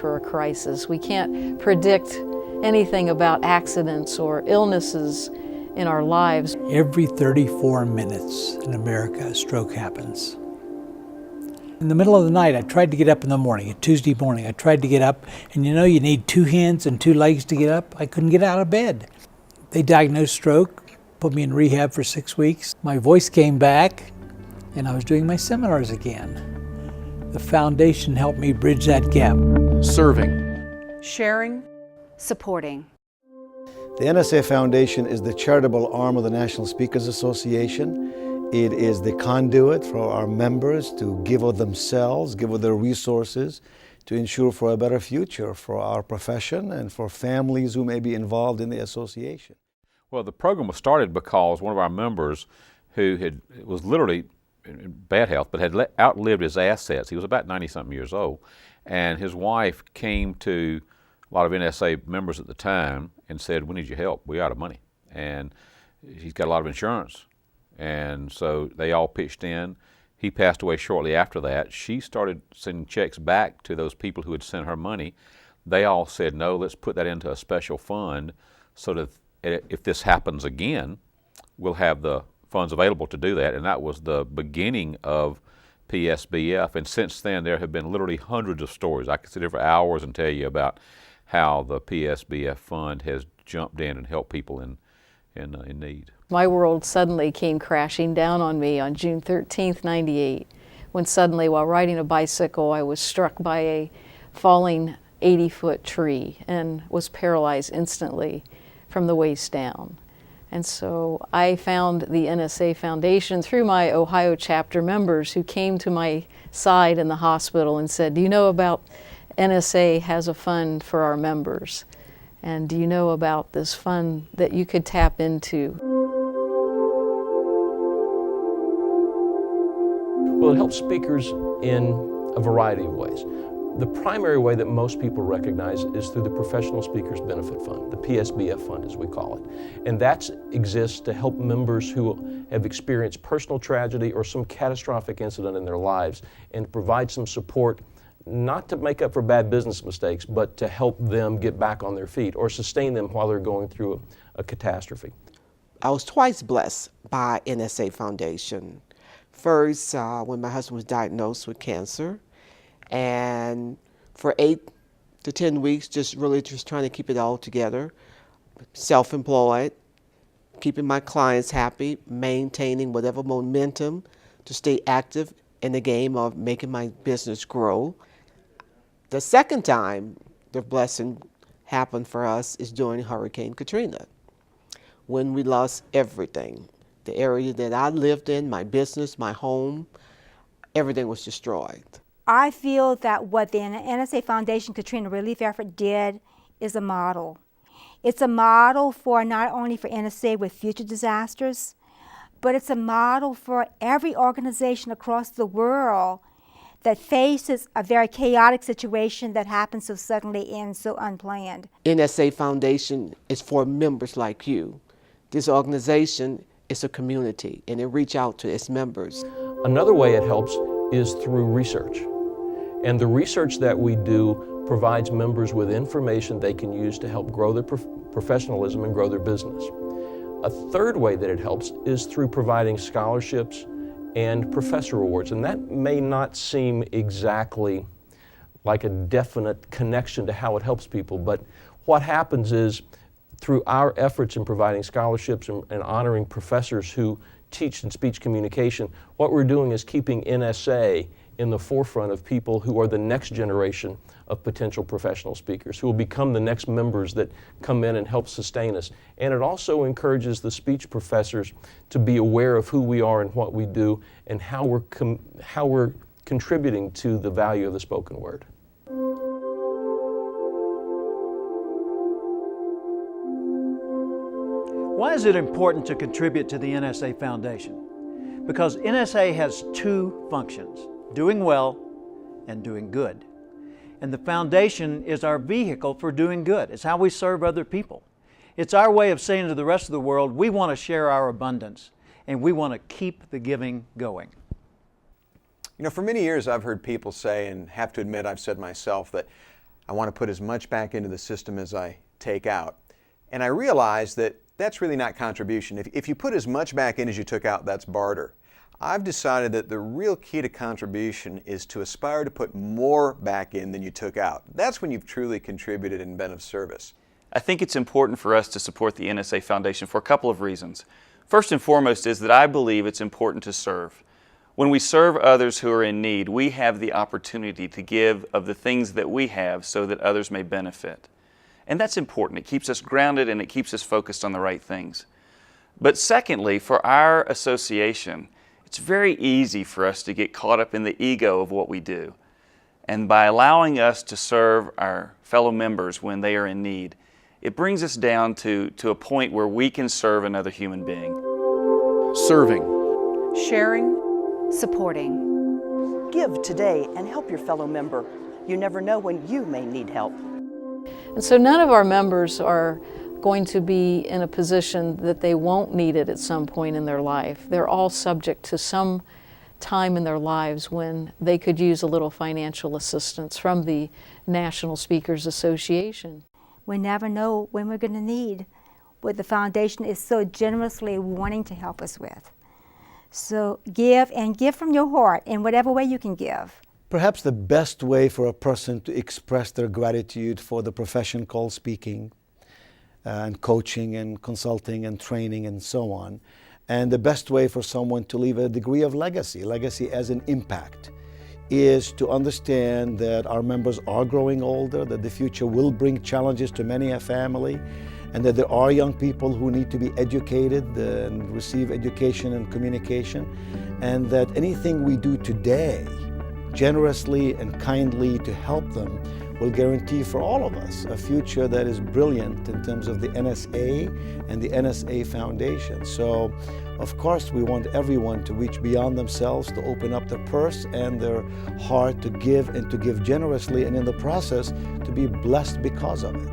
for a crisis. We can't predict anything about accidents or illnesses in our lives. Every 34 minutes in America, a stroke happens. In the middle of the night, I tried to get up in the morning, Tuesday morning, I tried to get up, and you know you need 2 hands and 2 legs to get up. I couldn't get out of bed. They diagnosed stroke, put me in rehab for 6 weeks. My voice came back, and I was doing my seminars again. The foundation helped me bridge that gap. Serving. Sharing. Supporting. The NSA Foundation is the charitable arm of the National Speakers Association. It is the conduit for our members to give of themselves, give of their resources to ensure for a better future for our profession and for families who may be involved in the association. Well, the program was started because one of our members who was literally in bad health but had outlived his assets. He was about 90-something years old, and his wife came to a lot of NSA members at the time and said, "We need your help. We're out of money." And he's got a lot of insurance. And so they all pitched in. He passed away shortly after that. She started sending checks back to those people who had sent her money. They all said, "No, let's put that into a special fund so that if this happens again, we'll have the funds available to do that." And that was the beginning of PSBF. And since then, there have been literally hundreds of stories. I could sit here for hours and tell you about how the PSBF fund has jumped in and helped people in need. My world suddenly came crashing down on me on June 13th, 98, when suddenly while riding a bicycle I was struck by a falling 80-foot tree and was paralyzed instantly from the waist down. And so I found the NSA Foundation through my Ohio chapter members who came to my side in the hospital and said, "Do you know about NSA has a fund for our members? And do you know about this fund that you could tap into?" Well, it helps speakers in a variety of ways. The primary way that most people recognize is through the Professional Speakers Benefit Fund, the PSBF fund as we call it. And that exists to help members who have experienced personal tragedy or some catastrophic incident in their lives and provide some support, not to make up for bad business mistakes, but to help them get back on their feet or sustain them while they're going through a catastrophe. I was twice blessed by NSA Foundation. First, when my husband was diagnosed with cancer, and for 8 to 10 weeks, just trying to keep it all together, self-employed, keeping my clients happy, maintaining whatever momentum to stay active in the game of making my business grow. The second time the blessing happened for us is during Hurricane Katrina, when we lost everything. The area that I lived in, my business, my home, everything was destroyed. I feel that what the NSA Foundation Katrina Relief Effort did is a model. It's a model for not only for NSA with future disasters, but it's a model for every organization across the world that faces a very chaotic situation that happens so suddenly and so unplanned. NSA Foundation is for members like you. This organization is a community, and it reaches out to its members. Another way it helps is through research. And the research that we do provides members with information they can use to help grow their professionalism and grow their business. A third way that it helps is through providing scholarships and professor awards. And that may not seem exactly like a definite connection to how it helps people, but what happens is through our efforts in providing scholarships and honoring professors who teach in speech communication, what we're doing is keeping NSA in the forefront of people who are the next generation of potential professional speakers, who will become the next members that come in and help sustain us. And it also encourages the speech professors to be aware of who we are and what we do and how we're contributing to the value of the spoken word. Why is it important to contribute to the NSA Foundation? Because NSA has two functions: doing well and doing good. And the foundation is our vehicle for doing good. It's how we serve other people. It's our way of saying to the rest of the world, we want to share our abundance and we want to keep the giving going. You know, for many years I've heard people say, and have to admit I've said myself, that I want to put as much back into the system as I take out. And I realized that that's really not contribution. If you put as much back in as you took out, that's barter. I've decided that the real key to contribution is to aspire to put more back in than you took out. That's when you've truly contributed and been of service. I think it's important for us to support the NSA Foundation for a couple of reasons. First and foremost is that I believe it's important to serve. When we serve others who are in need, we have the opportunity to give of the things that we have so that others may benefit. And that's important. It keeps us grounded and it keeps us focused on the right things. But secondly, for our association, it's very easy for us to get caught up in the ego of what we do. And by allowing us to serve our fellow members when they are in need, it brings us down to a point where we can serve another human being. Serving. Sharing. Supporting. Give today and help your fellow member. You never know when you may need help. And so none of our members are going to be in a position that they won't need it at some point in their life. They're all subject to some time in their lives when they could use a little financial assistance from the National Speakers Association. We never know when we're going to need what the foundation is so generously wanting to help us with. So give, and give from your heart in whatever way you can give. Perhaps the best way for a person to express their gratitude for the profession called speaking and coaching and consulting and training and so on, and the best way for someone to leave a degree of legacy as an impact, is to understand that our members are growing older, that the future will bring challenges to many a family, and that there are young people who need to be educated and receive education and communication, and that anything we do today generously and kindly to help them will guarantee for all of us a future that is brilliant in terms of the NSA and the NSA Foundation. So, of course, we want everyone to reach beyond themselves, to open up their purse and their heart to give and to give generously, and in the process to be blessed because of it.